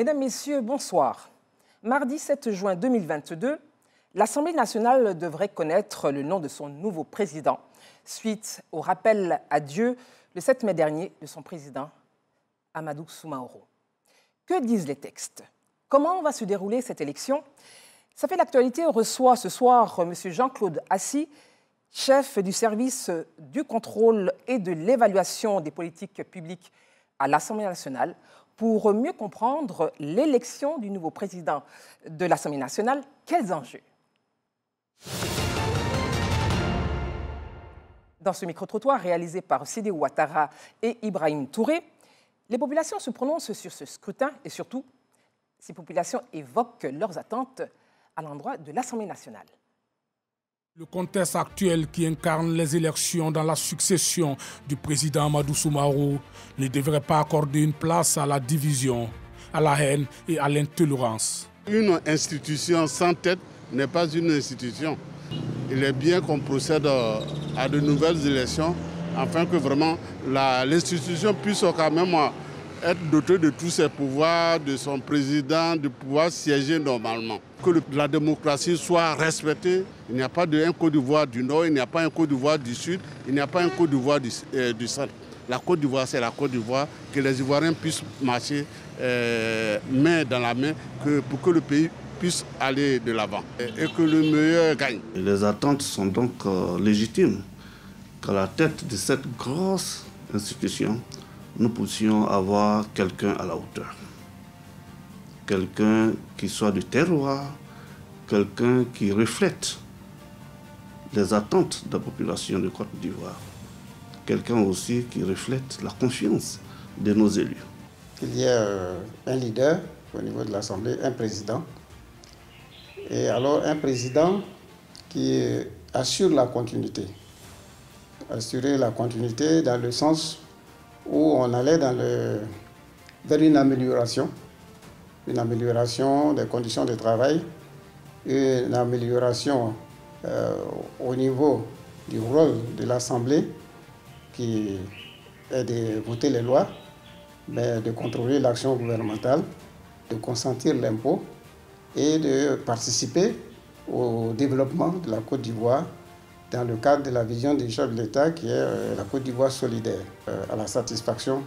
Mesdames, Messieurs, bonsoir. Mardi 7 juin 2022, l'Assemblée nationale devrait connaître le nom de son nouveau président, suite au rappel à Dieu le 7 mai dernier de son président, Amadou Soumaoro. Que disent les textes? Comment va se dérouler cette élection? Ça fait l'actualité. On reçoit ce soir M. Jean-Claude Assi, chef du service du contrôle et de l'évaluation des politiques publiques à l'Assemblée nationale, pour mieux comprendre l'élection du nouveau président de l'Assemblée nationale. Quels enjeux? Dans ce micro-trottoir réalisé par Sidi Ouattara et Ibrahim Touré, les populations se prononcent sur ce scrutin et surtout, ces populations évoquent leurs attentes à l'endroit de l'Assemblée nationale. Le contexte actuel qui incarne les élections dans la succession du président Amadou Soumaoro ne devrait pas accorder une place à la division, à la haine et à l'intolérance. Une institution sans tête n'est pas une institution. Il est bien qu'on procède à de nouvelles élections afin que vraiment l'institution puisse quand même être dotée de tous ses pouvoirs, de son président, de pouvoir siéger normalement. Que la démocratie soit respectée. Il n'y a pas un Côte d'Ivoire du Nord, il n'y a pas un Côte d'Ivoire du Sud, il n'y a pas un Côte d'Ivoire du Centre. La Côte d'Ivoire, c'est la Côte d'Ivoire, que les Ivoiriens puissent marcher main dans la main pour que le pays puisse aller de l'avant et que le meilleur gagne. Les attentes sont donc légitimes qu'à la tête de cette grosse institution, nous puissions avoir quelqu'un à la hauteur. Quelqu'un qui soit du terroir, quelqu'un qui reflète les attentes de la population de Côte d'Ivoire. Quelqu'un aussi qui reflète la confiance de nos élus. Il y a un leader au niveau de l'Assemblée, un président. Et alors un président qui assure la continuité. Assurer la continuité dans le sens où on allait vers une amélioration des conditions de travail, une amélioration au niveau du rôle de l'Assemblée qui est de voter les lois, mais de contrôler l'action gouvernementale, de consentir l'impôt et de participer au développement de la Côte d'Ivoire dans le cadre de la vision du chef de l'État qui est la Côte d'Ivoire solidaire, à la satisfaction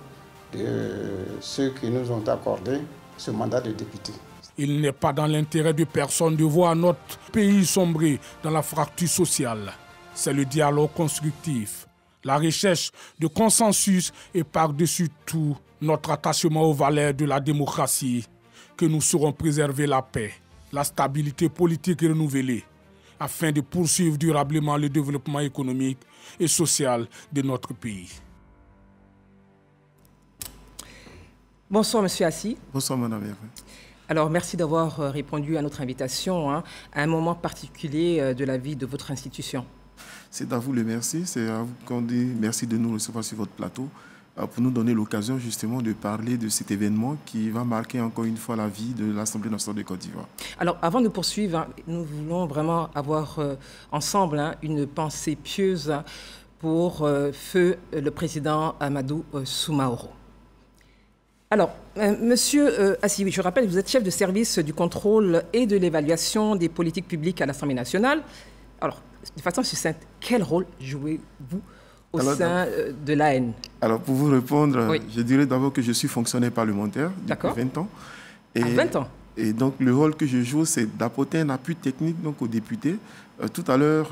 de ceux qui nous ont accordé ce mandat de député. Il n'est pas dans l'intérêt de personne de voir notre pays sombrer dans la fracture sociale. C'est le dialogue constructif, la recherche de consensus et par-dessus tout notre attachement aux valeurs de la démocratie que nous saurons préserver la paix, la stabilité politique renouvelée, afin de poursuivre durablement le développement économique et social de notre pays. Bonsoir, Monsieur Assi. Bonsoir, Madame. Alors, merci d'avoir répondu à notre invitation à un moment particulier de la vie de votre institution. C'est à vous le merci. C'est à vous qu'on dit merci de nous recevoir sur votre plateau pour nous donner l'occasion justement de parler de cet événement qui va marquer encore une fois la vie de l'Assemblée nationale de Côte d'Ivoire. Alors, avant de poursuivre, nous voulons vraiment avoir ensemble une pensée pieuse pour feu le président Amadou Soumaoro. Alors, Monsieur Assi, je rappelle, vous êtes chef de service du contrôle et de l'évaluation des politiques publiques à l'Assemblée nationale. Alors, de façon succincte, quel rôle jouez-vous au sein de l'AN? Alors, pour vous répondre, oui, je dirais d'abord que je suis fonctionnaire parlementaire depuis 20 ans. Et, 20 ans. Et donc, le rôle que je joue, c'est d'apporter un appui technique donc, aux députés. Tout à l'heure,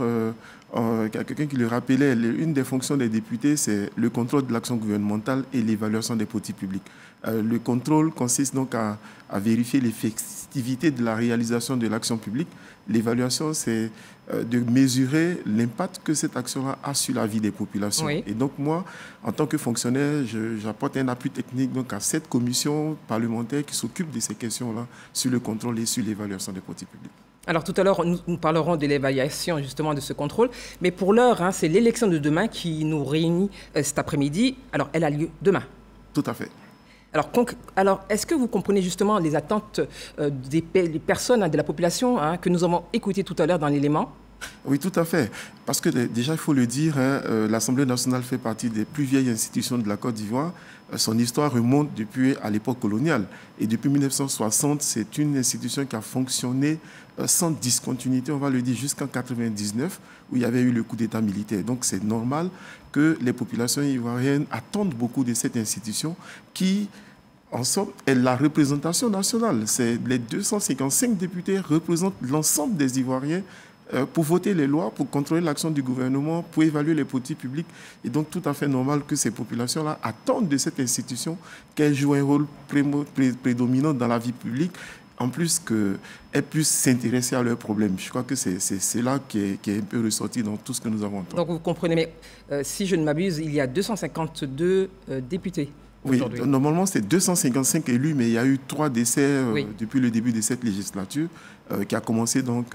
quelqu'un qui le rappelait, une des fonctions des députés, c'est le contrôle de l'action gouvernementale et l'évaluation des politiques publiques. Le contrôle consiste donc à vérifier l'effectivité de la réalisation de l'action publique. L'évaluation, c'est de mesurer l'impact que cette action a sur la vie des populations. Oui. Et donc moi, en tant que fonctionnaire, j'apporte un appui technique donc, à cette commission parlementaire qui s'occupe de ces questions-là sur le contrôle et sur l'évaluation des politiques publiques. Alors tout à l'heure, nous parlerons de l'évaluation justement de ce contrôle, mais pour l'heure, c'est l'élection de demain qui nous réunit cet après-midi. Alors elle a lieu demain. Tout à fait. Alors est-ce que vous comprenez justement les attentes des personnes, de la population que nous avons écoutées tout à l'heure dans l'élément? Oui, tout à fait. Parce que déjà, il faut le dire, l'Assemblée nationale fait partie des plus vieilles institutions de la Côte d'Ivoire. Son histoire remonte depuis à l'époque coloniale. Et depuis 1960, c'est une institution qui a fonctionné sans discontinuité, on va le dire, jusqu'en 1999, où il y avait eu le coup d'État militaire. Donc c'est normal que les populations ivoiriennes attendent beaucoup de cette institution qui, en somme, est la représentation nationale. Les 255 députés représentent l'ensemble des Ivoiriens pour voter les lois, pour contrôler l'action du gouvernement, pour évaluer les politiques publiques. Et donc, tout à fait normal que ces populations-là attendent de cette institution qu'elle joue un rôle prédominant dans la vie publique, en plus qu'elle puisse s'intéresser à leurs problèmes. Je crois que c'est là qui est un peu ressorti dans tout ce que nous avons entendu. Donc, vous comprenez, mais si je ne m'abuse, il y a 252 députés. Oui, normalement, c'est 255 élus, mais il y a eu 3 décès depuis le début de cette législature, qui a commencé donc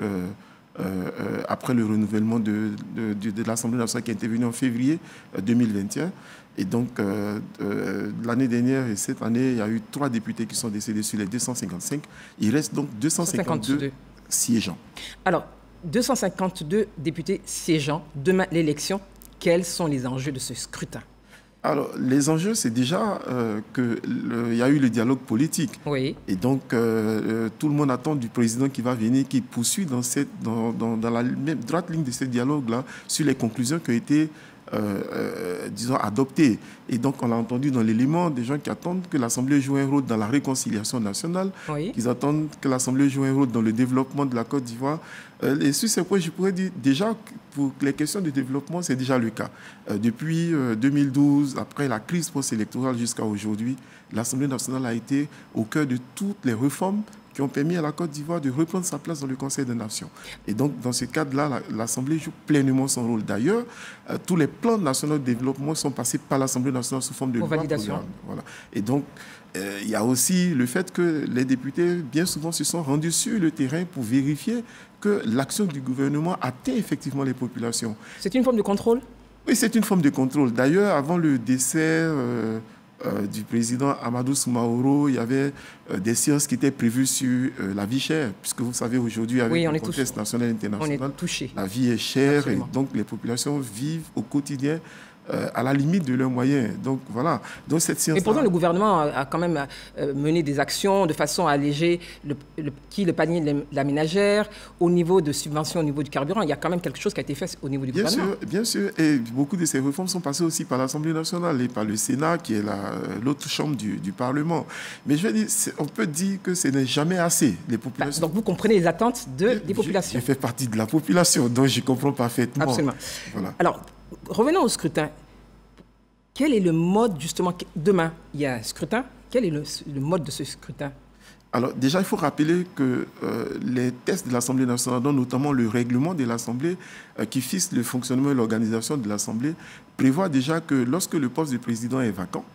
après le renouvellement de l'Assemblée nationale qui est intervenu en février 2021. Et donc, l'année dernière et cette année, il y a eu 3 députés qui sont décédés sur les 255. Il reste donc 252 siégeants. Alors, 252 députés siégeants. Demain, l'élection. Quels sont les enjeux de ce scrutin ? Alors, les enjeux, c'est déjà qu'il y a eu le dialogue politique. Oui. Et donc, tout le monde attend du président qui va venir, qui poursuit dans la même droite ligne de ce dialogue-là sur les conclusions qui ont été, disons, adoptées. Et donc, on l'a entendu dans l'élément des gens qui attendent que l'Assemblée joue un rôle dans la réconciliation nationale, qu'ils attendent que l'Assemblée joue un rôle dans le développement de la Côte d'Ivoire. Et sur ce point, je pourrais dire déjà pour les questions de développement, c'est déjà le cas. Depuis 2012, après la crise post-électorale jusqu'à aujourd'hui, l'Assemblée nationale a été au cœur de toutes les réformes qui ont permis à la Côte d'Ivoire de reprendre sa place dans le Conseil des Nations. Et donc, dans ce cadre-là, l'Assemblée joue pleinement son rôle. D'ailleurs, tous les plans nationaux de développement sont passés par l'Assemblée nationale sous forme de loi. Validation. Voilà. Et donc, il y a aussi le fait que les députés, bien souvent, se sont rendus sur le terrain pour vérifier que l'action du gouvernement atteint effectivement les populations. C'est une forme de contrôle ? Oui, c'est une forme de contrôle. D'ailleurs, avant le décès du président Amadou Soumaoro, il y avait des séances qui étaient prévues sur la vie chère, puisque vous savez, aujourd'hui, avec le contexte national et international, on est touché. La vie est chère. Absolument. Et donc les populations vivent au quotidien à la limite de leurs moyens. Donc voilà. Donc cette séance. Et pourtant, le gouvernement a quand même mené des actions de façon à alléger le panier de la ménagère, au niveau de subventions, au niveau du carburant. Il y a quand même quelque chose qui a été fait au niveau du gouvernement. Bien sûr. Et beaucoup de ces réformes sont passées aussi par l'Assemblée nationale et par le Sénat, qui est l'autre chambre du Parlement. Mais je veux dire, on peut dire que ce n'est jamais assez. Les populations. Donc vous comprenez les attentes des populations. Je fais partie de la population, donc je comprends parfaitement. Absolument. Voilà. Alors, revenons au scrutin. Quel est le mode, justement, demain, il y a un scrutin. Quel est le mode de ce scrutin ? Alors déjà, il faut rappeler que les textes de l'Assemblée nationale, dont notamment le règlement de l'Assemblée, qui fixe le fonctionnement et l'organisation de l'Assemblée, prévoit déjà que lorsque le poste de président est vacant,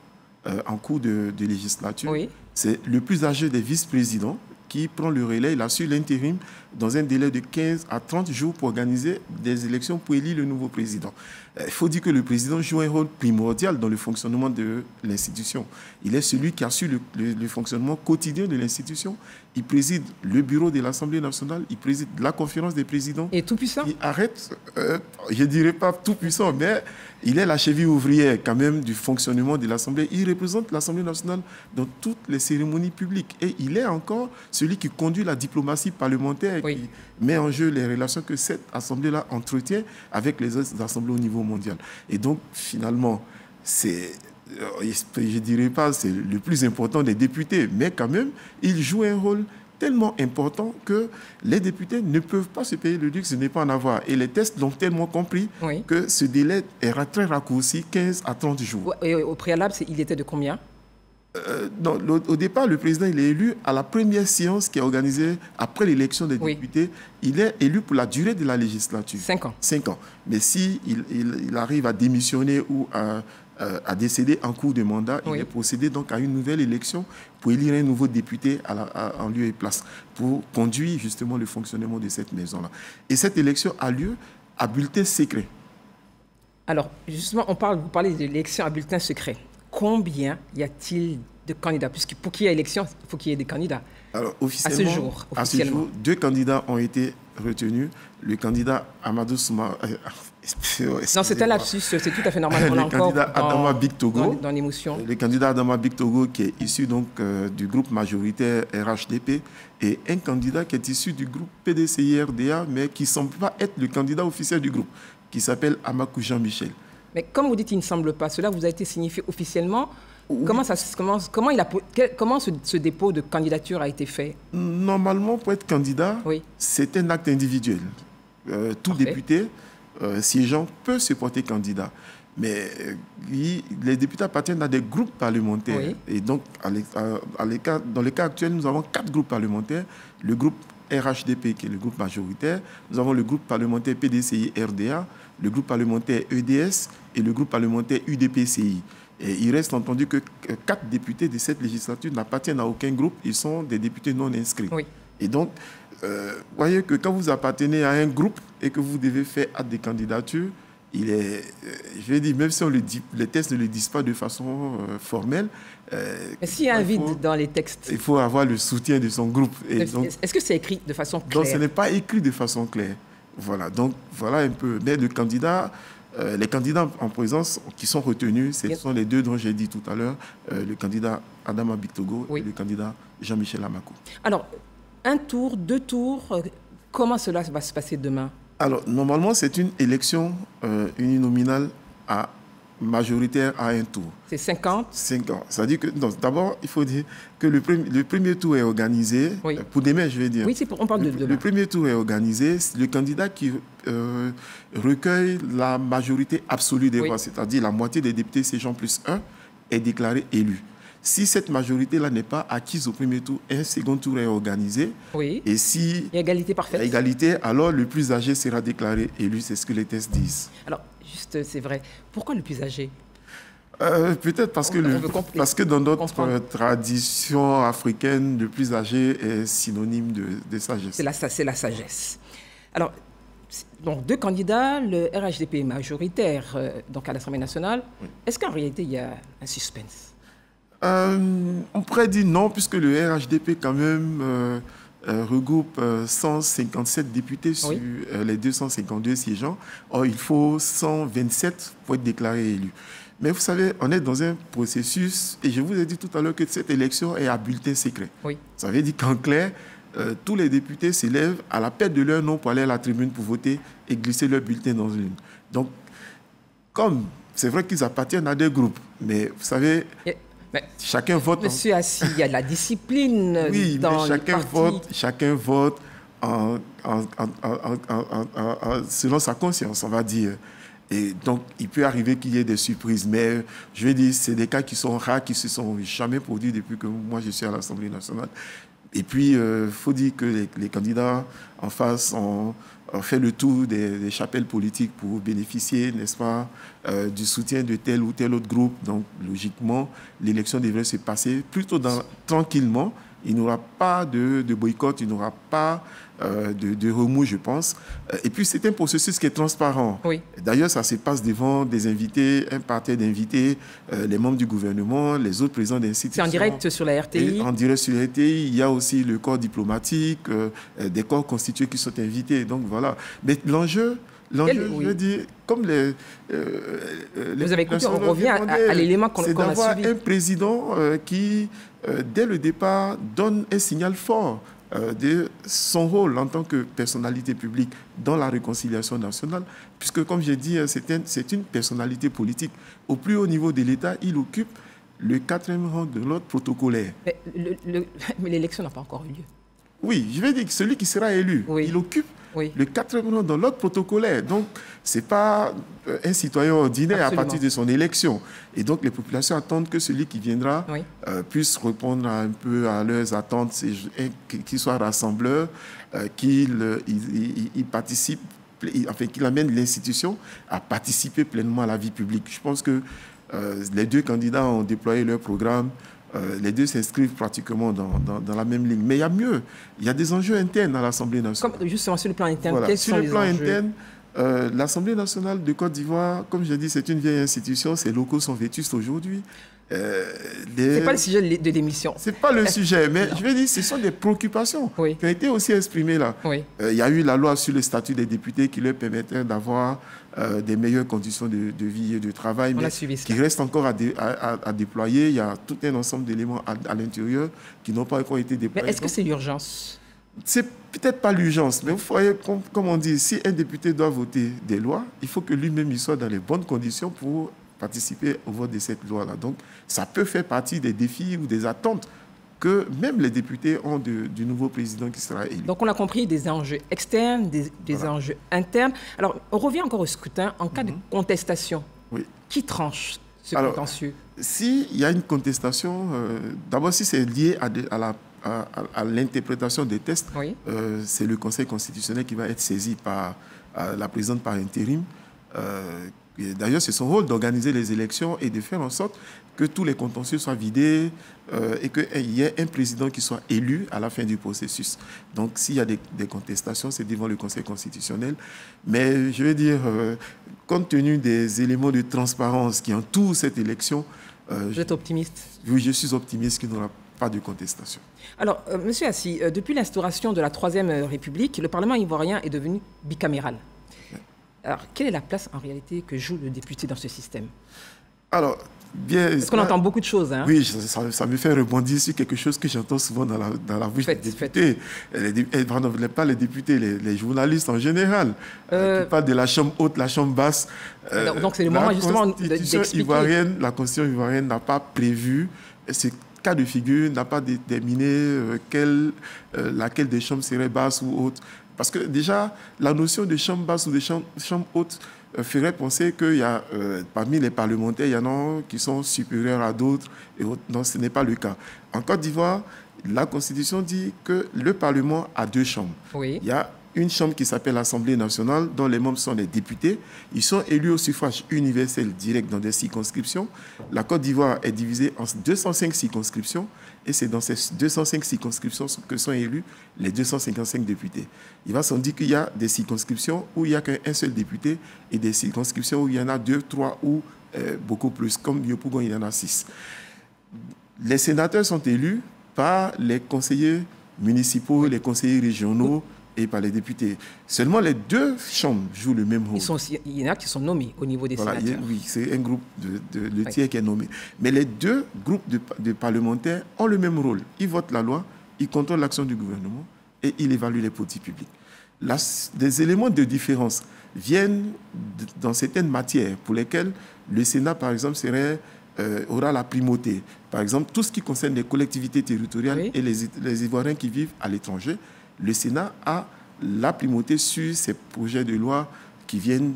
en cours de législature, c'est le plus âgé des vice-présidents qui prend le relais. Il assure l'intérim dans un délai de 15 à 30 jours pour organiser des élections pour élire le nouveau président. Il faut dire que le président joue un rôle primordial dans le fonctionnement de l'institution. Il est celui qui assure le fonctionnement quotidien de l'institution. Il préside le bureau de l'Assemblée nationale, il préside la conférence des présidents. Et tout puissant ? Il arrête, je ne dirais pas tout puissant, mais il est la cheville ouvrière quand même du fonctionnement de l'Assemblée. Il représente l'Assemblée nationale dans toutes les cérémonies publiques. Et il est encore celui qui conduit la diplomatie parlementaire, qui met en jeu les relations que cette Assemblée-là entretient avec les autres assemblées au niveau mondial. Et donc, finalement, c'est, je ne dirais pas c'est le plus important des députés, mais quand même, il joue un rôle tellement important que les députés ne peuvent pas se payer le luxe de ne pas en avoir. Et les tests l'ont tellement compris que ce délai est très raccourci, 15 à 30 jours. Et au préalable, il était de combien ? Non, au départ, le président il est élu à la première séance qui est organisée après l'élection des députés. Il est élu pour la durée de la législature. 5 ans. 5 ans. Mais si il arrive à démissionner ou à décéder en cours de mandat, il est procédé donc à une nouvelle élection pour élire un nouveau député en lieu et place, pour conduire justement le fonctionnement de cette maison-là. Et cette élection a lieu à bulletin secret. Alors, justement, vous parlez de l'élection à bulletin secret. Combien y a-t-il de candidats ? Puisque pour qu'il y ait élection, il faut qu'il y ait des candidats. Alors, officiellement, à ce jour, 2 candidats ont été retenu le candidat Amadou Soumaré. Non, c'est un lapsus, c'est tout à fait normal. Le candidat Adama Bictogo. Dans l'émotion. Le candidat Adama Bictogo qui est issu donc du groupe majoritaire RHDP et un candidat qui est issu du groupe PDCI-RDA mais qui ne semble pas être le candidat officiel du groupe, qui s'appelle Amakou Jean-Michel. Mais comme vous dites, il ne semble pas. Cela vous a été signifié officiellement. Oui. Comment ce dépôt de candidature a été fait? Normalement, pour être candidat, oui, c'est un acte individuel. Tout député siégeant peut se porter candidat. Mais les députés appartiennent à des groupes parlementaires. Oui. Et donc, dans le cas actuel, nous avons 4 groupes parlementaires. Le groupe RHDP, qui est le groupe majoritaire. Nous avons le groupe parlementaire PDCI-RDA, le groupe parlementaire EDS et le groupe parlementaire UDPCI. Et il reste entendu que 4 députés de cette législature n'appartiennent à aucun groupe. Ils sont des députés non inscrits. Oui. Et donc, vous voyez que quand vous appartenez à un groupe et que vous devez faire acte de candidature, il est, je vais dire, même si les textes ne le disent pas de façon formelle. Mais s'il y a un vide dans les textes, il faut avoir le soutien de son groupe. Est-ce que c'est écrit de façon claire? Donc, ce n'est pas écrit de façon claire. Voilà, donc voilà un peu. Mais les candidats en présence qui sont retenus, ce sont les 2 dont j'ai dit tout à l'heure, le candidat Adama Bictogo et le candidat Jean-Michel Amakou. Alors, 1 tour, 2 tours, comment cela va se passer demain? Alors, normalement, c'est une élection uninominale majoritaire à 1 tour. C'est 50? 50. C'est-à-dire que, d'abord, il faut dire que le premier tour est organisé, pour demain, je vais dire. Oui, on parle de demain. Le premier tour est organisé, le candidat qui recueille la majorité absolue des voix, c'est-à-dire la moitié des députés siégeant plus 1, est déclaré élu. Si cette majorité-là n'est pas acquise au premier tour, un second tour est organisé. Oui. Et si il y a égalité parfaite. Égalité, alors le plus âgé sera déclaré élu. C'est ce que les tests disent. Alors, juste, c'est vrai. Pourquoi le plus âgé? Peut-être parce que dans notre tradition africaine, le plus âgé est synonyme de sagesse. C'est la sagesse. Alors, donc 2 candidats, le RHDP est majoritaire donc à l'Assemblée nationale. Oui. Est-ce qu'en réalité, il y a un suspense? On pourrait dire non, puisque le RHDP quand même regroupe 157 députés sur les 252 siégeants. Or, il faut 127 pour être déclaré élu. Mais vous savez, on est dans un processus, et je vous ai dit tout à l'heure que cette élection est à bulletin secret. Oui. Ça veut dire qu'en clair, tous les députés s'élèvent à la perte de leur nom pour aller à la tribune pour voter et glisser leur bulletin dans une. Donc, comme c'est vrai qu'ils appartiennent à des groupes, mais vous savez... Mais chacun vote. Monsieur Assis, il y a de la discipline dans les partis. Chacun vote selon sa conscience, on va dire. Et donc, il peut arriver qu'il y ait des surprises. Mais je vais dire, c'est des cas qui sont rares, qui ne se sont jamais produits depuis que moi, je suis à l'Assemblée nationale. Et puis, il faut dire que les candidats en face ont fait le tour des chapelles politiques pour bénéficier, n'est-ce pas, du soutien de tel ou tel autre groupe. Donc, logiquement, l'élection devrait se passer plutôt tranquillement. Il n'y aura pas de boycott, il n'y aura pas de remous, je pense. Et puis, c'est un processus qui est transparent. Oui. D'ailleurs, ça se passe devant des invités, un parterre d'invités, les membres du gouvernement, les autres présidents d'institutions. C'est en direct sur la RTI? En direct sur la RTI. Il y a aussi le corps diplomatique, des corps constitués qui sont invités. Donc, voilà. Mais l'enjeu, je veux dire, comme vous avez écouté, on revient à l'élément qu'on a suivi. C'est d'avoir un président qui, dès le départ, donne un signal fort de son rôle en tant que personnalité publique dans la réconciliation nationale, puisque, comme j'ai dit, c'est une personnalité politique. Au plus haut niveau de l'État, il occupe le 4e rang de l'ordre protocolaire. Mais l'élection n'a pas encore eu lieu. Oui, je vais dire que celui qui sera élu, il occupe le 4e rang dans l'ordre protocolaire. Donc, ce n'est pas un citoyen ordinaire. Absolument. À partir de son élection. Et donc, les populations attendent que celui qui viendra puisse répondre un peu à leurs attentes, qu'il soit rassembleur, qu'il participe, enfin, qu'il amène l'institution à participer pleinement à la vie publique. Je pense que les 2 candidats ont déployé leur programme. Les 2 s'inscrivent pratiquement dans la même ligne. Mais il y a mieux. Il y a des enjeux internes à l'Assemblée nationale. Comme justement sur le plan interne, voilà. Quels sont les enjeux? Sur le plan interne, l'Assemblée nationale de Côte d'Ivoire, comme je dis, c'est une vieille institution. Ses locaux sont vétustes aujourd'hui. Ce n'est pas le sujet de l'émission. Ce n'est pas le sujet, mais je veux dire, ce sont des préoccupations qui ont été aussi exprimées là. Il y a eu la loi sur le statut des députés qui leur permettait d'avoir des meilleures conditions de vie et de travail, mais qui reste encore à déployer. Il y a tout un ensemble d'éléments à l'intérieur qui n'ont pas encore été déployés. Mais est-ce que c'est l'urgence? C'est peut-être pas l'urgence, mais vous voyez, comme on dit, si un député doit voter des lois, il faut que lui-même il soit dans les bonnes conditions pour participer au vote de cette loi-là. Donc, ça peut faire partie des défis ou des attentes que même les députés ont du nouveau président qui sera élu. Donc, on a compris des enjeux externes, des enjeux internes. Alors, on revient encore au scrutin. En cas de contestation, qui tranche ce contentieux? S'il y a une contestation, d'abord, si c'est lié à l'interprétation des tests, c'est le Conseil constitutionnel qui va être saisi par la présidente par intérim. D'ailleurs, c'est son rôle d'organiser les élections et de faire en sorte que tous les contentieux soient vidés et qu'il y ait un président qui soit élu à la fin du processus. Donc, s'il y a des contestations, c'est devant le Conseil constitutionnel. Mais je veux dire, compte tenu des éléments de transparence qui entourent cette élection... Vous êtes optimiste? Oui, je suis optimiste qu'il n'y aura pas de contestation. Alors, Monsieur Assi, depuis l'instauration de la Troisième République, le Parlement ivoirien est devenu bicaméral. Alors, quelle est la place en réalité que joue le député dans ce système? Alors, bien... Parce qu'on entend beaucoup de choses. Hein? Oui, ça me fait rebondir sur quelque chose que j'entends souvent dans la bouche des députés. Pas les députés, les journalistes en général, qui parlent de la chambre haute, la chambre basse. Donc, c'est le moment justement d'expliquer. La Constitution ivoirienne n'a pas prévu ce cas de figure, n'a pas déterminé laquelle des chambres serait basse ou haute. Parce que déjà, la notion de chambre basse ou de chambre haute ferait penser qu'il y a, parmi les parlementaires, il y en a qui sont supérieurs à d'autres. Et autres. Non, ce n'est pas le cas. En Côte d'Ivoire, la Constitution dit que le Parlement a deux chambres. Il y a une chambre qui s'appelle l'Assemblée nationale, dont les membres sont les députés. Ils sont élus au suffrage universel direct dans des circonscriptions. La Côte d'Ivoire est divisée en 205 circonscriptions. Et c'est dans ces 205 circonscriptions que sont élus les 255 députés. Il va sans dire qu'il y a des circonscriptions où il n'y a qu'un seul député et des circonscriptions où il y en a 2, 3 ou beaucoup plus. Comme Yopougon, il y en a 6. Les sénateurs sont élus par les conseillers municipaux, les conseillers régionaux et par les députés. Seulement les deux chambres jouent le même rôle. Il y en a qui sont nommés au niveau des sénateurs. Oui, c'est un groupe le tiers qui est nommé. Mais les deux groupes de parlementaires ont le même rôle. Ils votent la loi, ils contrôlent l'action du gouvernement et ils évaluent les politiques publiques. Des éléments de différence viennent dans certaines matières pour lesquelles le Sénat, par exemple, aura la primauté. Par exemple, tout ce qui concerne les collectivités territoriales et les Ivoiriens qui vivent à l'étranger, le Sénat a la primauté sur ces projets de loi qui viennent,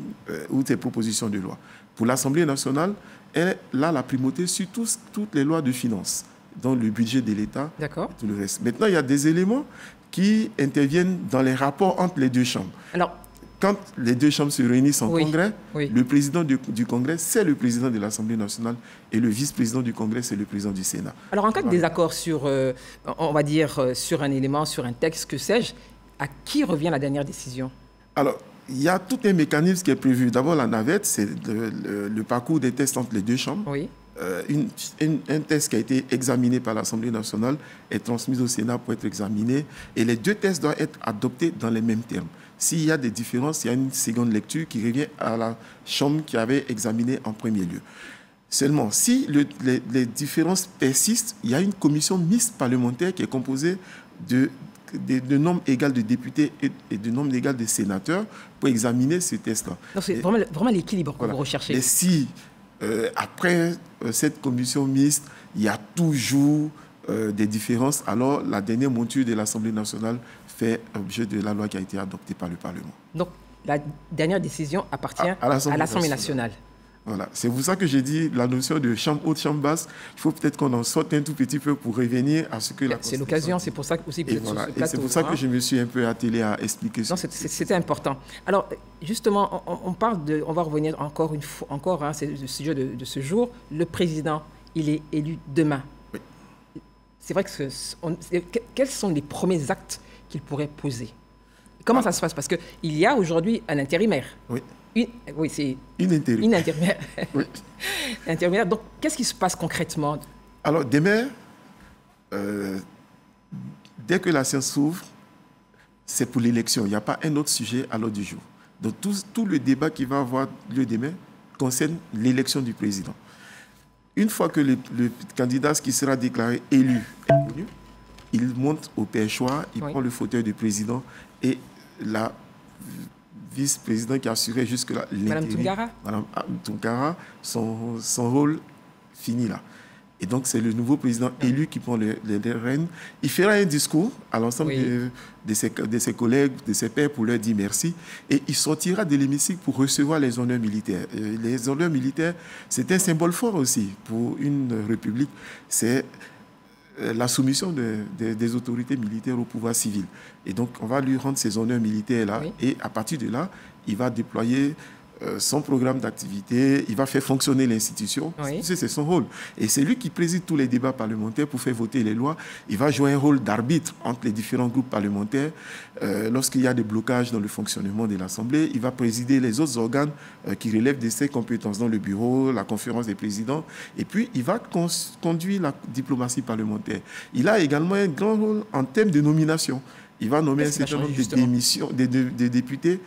ou ces propositions de loi. Pour l'Assemblée nationale, elle a la primauté sur toutes les lois de finances, dont le budget de l'État et tout le reste. Maintenant, il y a des éléments qui interviennent dans les rapports entre les deux chambres. Alors, quand les deux chambres se réunissent en congrès, le président du congrès, c'est le président de l'Assemblée nationale et le vice-président du congrès, c'est le président du Sénat. Alors, en cas de désaccord sur, on va dire, sur un élément, sur un texte, que sais-je, à qui revient la dernière décision? Alors, il y a tout un mécanisme qui est prévu. D'abord, la navette, c'est le parcours des tests entre les deux chambres. Un test qui a été examiné par l'Assemblée nationale est transmis au Sénat pour être examiné et les deux tests doivent être adoptés dans les mêmes termes. S'il y a des différences, il y a une seconde lecture qui revient à la chambre qui avait examiné en premier lieu. Seulement, si les différences persistent, il y a une commission mixte parlementaire qui est composée de nombre égal de députés et de nombre égal de sénateurs pour examiner ce test-là. C'est vraiment l'équilibre que vous recherchez. Et si, après cette commission mixte, il y a toujours des différences, alors la dernière monture de l'Assemblée nationale fait objet de la loi qui a été adoptée par le Parlement. Donc, la dernière décision appartient à l'Assemblée nationale. Voilà. C'est pour ça que j'ai dit la notion de chambre haute, chambre basse. Il faut peut-être qu'on en sorte un tout petit peu pour revenir à ce que la C'est l'occasion, c'est pour ça aussi que vous êtes sur ce plateau. Et c'est pour ça que je me suis un peu attelé à expliquer ça. Non, c'était important. Alors, justement, on va revenir encore une fois, c'est le sujet de ce jour. Le président, il est élu demain. Oui. C'est vrai que quels sont les premiers actes qu'il pourrait poser? Comment ça se passe? Parce qu'il y a aujourd'hui un intérimaire. Oui. Oui, c'est Une intérimaire. une intérimaire. Oui. Intérimaire. Donc, qu'est-ce qui se passe concrètement? Alors, demain, dès que la séance s'ouvre, c'est pour l'élection. Il n'y a pas un autre sujet à l'ordre du jour. Donc, tout le débat qui va avoir lieu demain concerne l'élection du président. Une fois que le candidat qui sera déclaré élu est connu, il monte au perchoir, il prend le fauteuil du président et la vice-présidente qui assurait jusque-là Madame Toungara. Madame Toungara, son rôle finit là. Et donc, c'est le nouveau président élu qui prend les rênes. Il fera un discours à l'ensemble de ses collègues, de ses pairs, pour leur dire merci. Et il sortira de l'hémicycle pour recevoir les honneurs militaires. Les honneurs militaires, c'est un symbole fort aussi pour une république. C'est la soumission des autorités militaires au pouvoir civil. Et donc, on va lui rendre ces honneurs militaires-là. Et à partir de là, il va déployer son programme d'activité, il va faire fonctionner l'institution. C'est son rôle. Et c'est lui qui préside tous les débats parlementaires pour faire voter les lois. Il va jouer un rôle d'arbitre entre les différents groupes parlementaires. Lorsqu'il y a des blocages dans le fonctionnement de l'Assemblée, il va présider les autres organes qui relèvent de ses compétences, dans le bureau, la conférence des présidents. Et puis, il va conduire la diplomatie parlementaire. Il a également un grand rôle en termes de nomination. Il va nommer un certain nombre de députés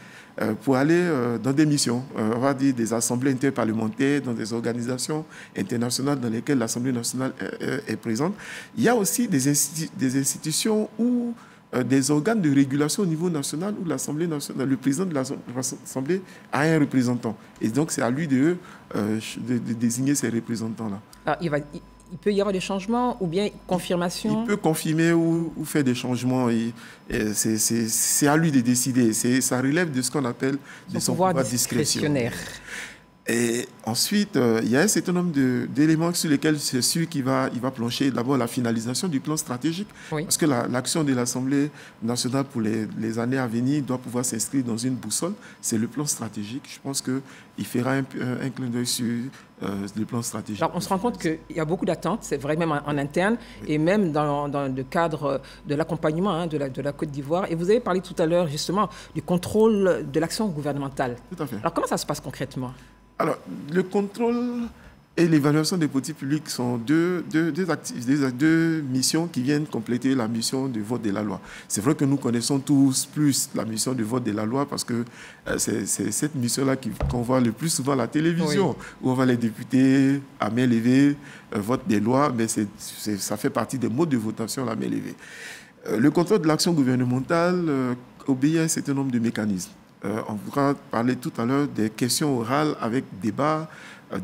pour aller dans des missions, on va dire des assemblées interparlementaires, dans des organisations internationales dans lesquelles l'Assemblée nationale est présente. Il y a aussi des institutions ou des organes de régulation au niveau national où l'Assemblée nationale, le président de l'Assemblée a un représentant. Et donc, c'est à lui de désigner ces représentants-là. Alors, il peut y avoir des changements ou bien confirmation? Il peut confirmer ou faire des changements. C'est à lui de décider. Ça relève de ce qu'on appelle son pouvoir discrétionnaire. Et ensuite, il y a un certain nombre d'éléments sur lesquels c'est sûr qu'il va plancher. D'abord, la finalisation du plan stratégique. Parce que l'action de l'Assemblée nationale pour les années à venir doit pouvoir s'inscrire dans une boussole. C'est le plan stratégique. Je pense qu'il fera un clin d'œil sur le plan stratégique. Alors, on se rend compte qu'il y a beaucoup d'attentes, c'est vrai, même en interne, et même dans le cadre de l'accompagnement de la Côte d'Ivoire. Et vous avez parlé tout à l'heure, justement, du contrôle de l'action gouvernementale. Tout à fait. Alors, comment ça se passe concrètement? Alors, le contrôle et l'évaluation des politiques publiques sont deux missions qui viennent compléter la mission de vote de la loi. C'est vrai que nous connaissons tous plus la mission de vote de la loi parce que c'est cette mission-là qu'on voit le plus souvent à la télévision, où on voit les députés à main levée votent des lois, mais ça fait partie des modes de votation à main levée. Le contrôle de l'action gouvernementale obéit à un certain nombre de mécanismes. On pourra parler tout à l'heure des questions orales avec débat,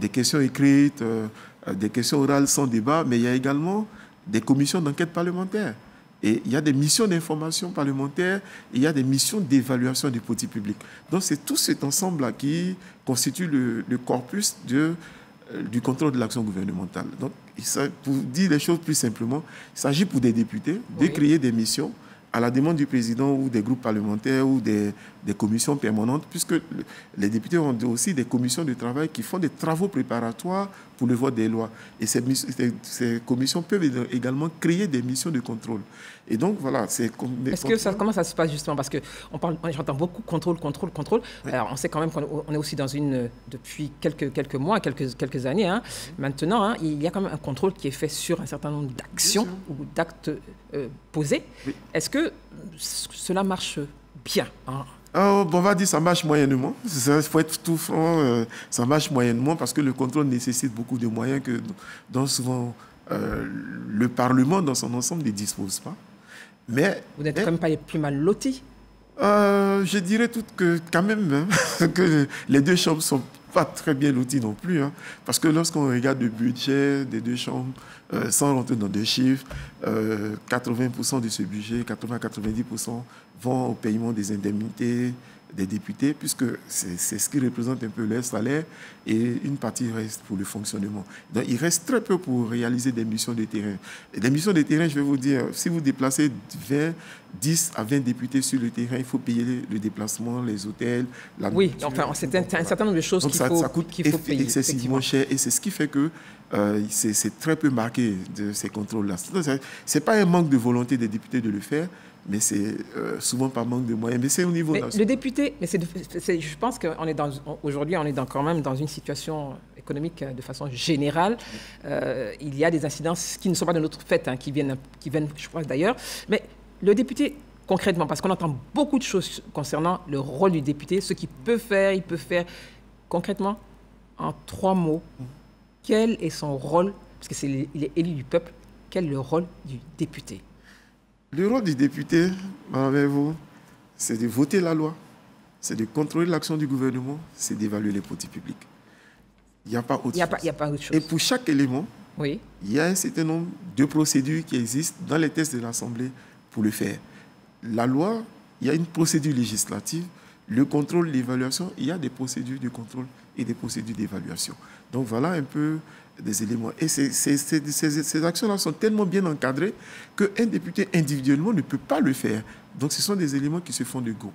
des questions écrites, des questions orales sans débat, mais il y a également des commissions d'enquête parlementaire. Et il y a des missions d'information parlementaire, et il y a des missions d'évaluation des politiques publiques. Donc c'est tout cet ensemble-là qui constitue le corpus du contrôle de l'action gouvernementale. Donc, pour dire les choses plus simplement, il s'agit pour des députés de créer des missions à la demande du président ou des groupes parlementaires ou des commissions permanentes, puisque les députés ont aussi des commissions de travail qui font des travaux préparatoires pour le vote des lois. Et ces commissions peuvent également créer des missions de contrôle. Et donc, voilà. Comment ça se passe justement? Parce que j'entends beaucoup contrôle. Alors, on sait quand même qu'on est aussi dans depuis quelques mois, quelques années, maintenant, il y a quand même un contrôle qui est fait sur un certain nombre d'actions ou d'actes posés. Est-ce que cela marche bien? On va dire que ça marche moyennement. Il faut être tout franc, ça marche moyennement parce que le contrôle nécessite beaucoup de moyens dont souvent le Parlement dans son ensemble ne dispose pas. Mais, vous n'êtes quand même pas les plus mal lotis? Je dirais quand même que les deux chambres ne sont pas très bien lotis non plus. Parce que lorsqu'on regarde le budget des deux chambres, sans rentrer dans des chiffres, 80% de ce budget, 80-90% vont au paiement des indemnités des députés, puisque c'est ce qui représente un peu leur salaire, et une partie reste pour le fonctionnement. Donc, il reste très peu pour réaliser des missions de terrain. Et des missions de terrain, je vais vous dire, si vous déplacez 10 à 20 députés sur le terrain, il faut payer le déplacement, les hôtels, la nourriture. Enfin, c'est un certain nombre de choses qu'il faut payer. Excessivement cher, et c'est ce qui fait que c'est très peu marqué de ces contrôles-là. Ce n'est pas un manque de volonté des députés de le faire, mais c'est souvent par manque de moyens. Mais c'est au niveau national. Le député, mais je pense qu'aujourd'hui, on est quand même dans une situation économique de façon générale. Il y a des incidences qui ne sont pas de notre fait, qui viennent, je pense, d'ailleurs. Mais le député, concrètement, parce qu'on entend beaucoup de choses concernant le rôle du député, ce qu'il peut faire, concrètement, en 3 mots, quel est son rôle, parce qu'il est élu du peuple, quel est le rôle du député? Le rôle du député, avec vous, c'est de voter la loi, c'est de contrôler l'action du gouvernement, c'est d'évaluer les politiques publiques. Il n'y a pas autre chose. Il n'y a pas autre chose. Et pour chaque élément, oui, il y a un certain nombre de procédures qui existent dans les textes de l'Assemblée pour le faire. La loi, il y a une procédure législative. Le contrôle, l'évaluation, il y a des procédures de contrôle et des procédures d'évaluation. Donc voilà un peu des éléments. Et ces actions-là sont tellement bien encadrées qu'un député individuellement ne peut pas le faire. Donc ce sont des éléments qui se font de go.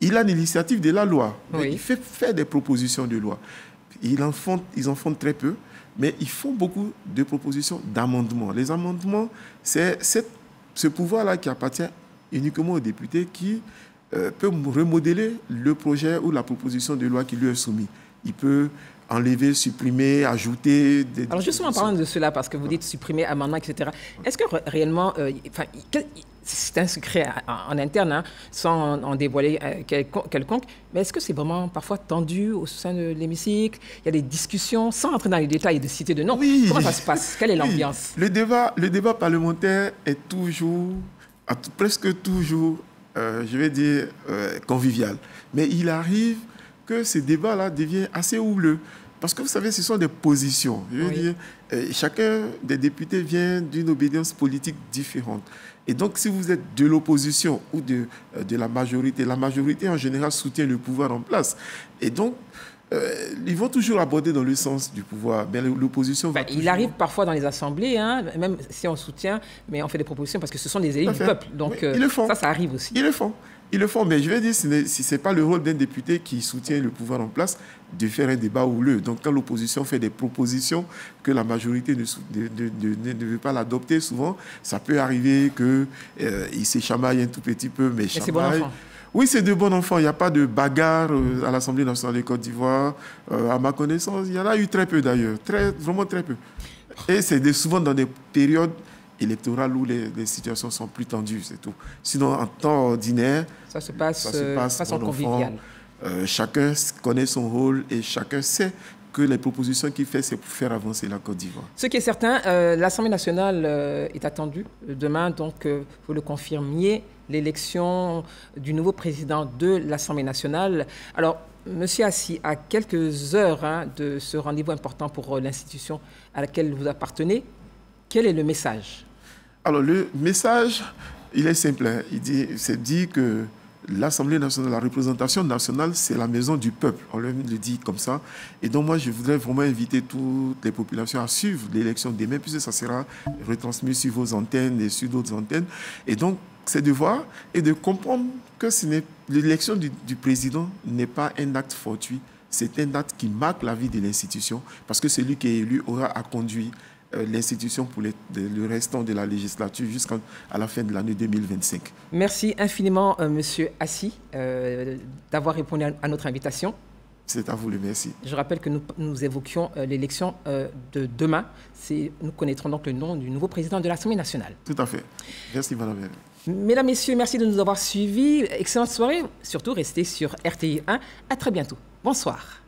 Il a l'initiative de la loi. Oui. Il fait faire des propositions de loi. Ils en font très peu, mais ils font beaucoup de propositions d'amendements. Les amendements, c'est ce pouvoir-là qui appartient uniquement au député qui peut remodeler le projet ou la proposition de loi qui lui est soumise. Il peut enlever, supprimer, ajouter... Alors justement, en parlant de cela, parce que vous dites supprimer, amendement, etc., est-ce que réellement... c'est un secret en interne, sans en dévoiler quelconque, mais est-ce que c'est vraiment parfois tendu au sein de l'hémicycle? Il y a des discussions, sans entrer dans les détails et de citer de noms. Oui. Comment ça se passe? Quelle est l'ambiance? Le débat parlementaire est toujours, presque toujours, je vais dire, convivial. Mais il arrive que ce débat-là devient assez houleux. Parce que vous savez, ce sont des positions. Je veux dire, chacun des députés vient d'une obédience politique différente. Et donc, si vous êtes de l'opposition ou de la majorité en général soutient le pouvoir en place. Et donc, ils vont toujours aborder dans le sens du pouvoir. Mais l'opposition va Il arrive parfois dans les assemblées, même si on soutient, mais on fait des propositions parce que ce sont des élus du peuple. Donc, oui, ils le font. Ça arrive aussi. Ils le font, mais je vais dire, si ce n'est pas le rôle d'un député qui soutient le pouvoir en place de faire un débat houleux. Donc, quand l'opposition fait des propositions que la majorité ne veut pas l'adopter, souvent, ça peut arriver qu'ils se chamaillent un tout petit peu, mais c'est bon enfant. Oui, c'est de bons enfants. Il n'y a pas de bagarre à l'Assemblée nationale de Côte d'Ivoire. À ma connaissance, il y en a eu très peu d'ailleurs, vraiment très peu. Et c'est souvent dans des périodes électorales où les situations sont plus tendues, c'est tout. Sinon, en temps ordinaire, ça se passe de façon conviviale. Chacun connaît son rôle et chacun sait que les propositions qu'il fait, c'est pour faire avancer la Côte d'Ivoire. Ce qui est certain, l'Assemblée nationale est attendue demain, donc vous le confirmiez, l'élection du nouveau président de l'Assemblée nationale. Alors, Monsieur Assi, à quelques heures de ce rendez-vous important pour l'institution à laquelle vous appartenez, quel est le message? Alors, le message, il est simple. C'est dit que l'Assemblée nationale, la représentation nationale, c'est la maison du peuple. On le dit comme ça. Et donc, moi, je voudrais vraiment inviter toutes les populations à suivre l'élection demain, puisque ça sera retransmis sur vos antennes et sur d'autres antennes. Et donc, c'est de voir et de comprendre que l'élection du président n'est pas un acte fortuit. C'est un acte qui marque la vie de l'institution, parce que celui qui est élu aura à conduire l'institution pour le restant de la législature jusqu'à la fin de l'année 2025. Merci infiniment, Monsieur Assi, d'avoir répondu à notre invitation. C'est à vous le merci. Je rappelle que nous évoquions l'élection de demain. Nous connaîtrons donc le nom du nouveau président de l'Assemblée nationale. Tout à fait. Merci, Madame. Mesdames, Messieurs, merci de nous avoir suivis. Excellente soirée. Surtout, restez sur RTI 1. À très bientôt. Bonsoir.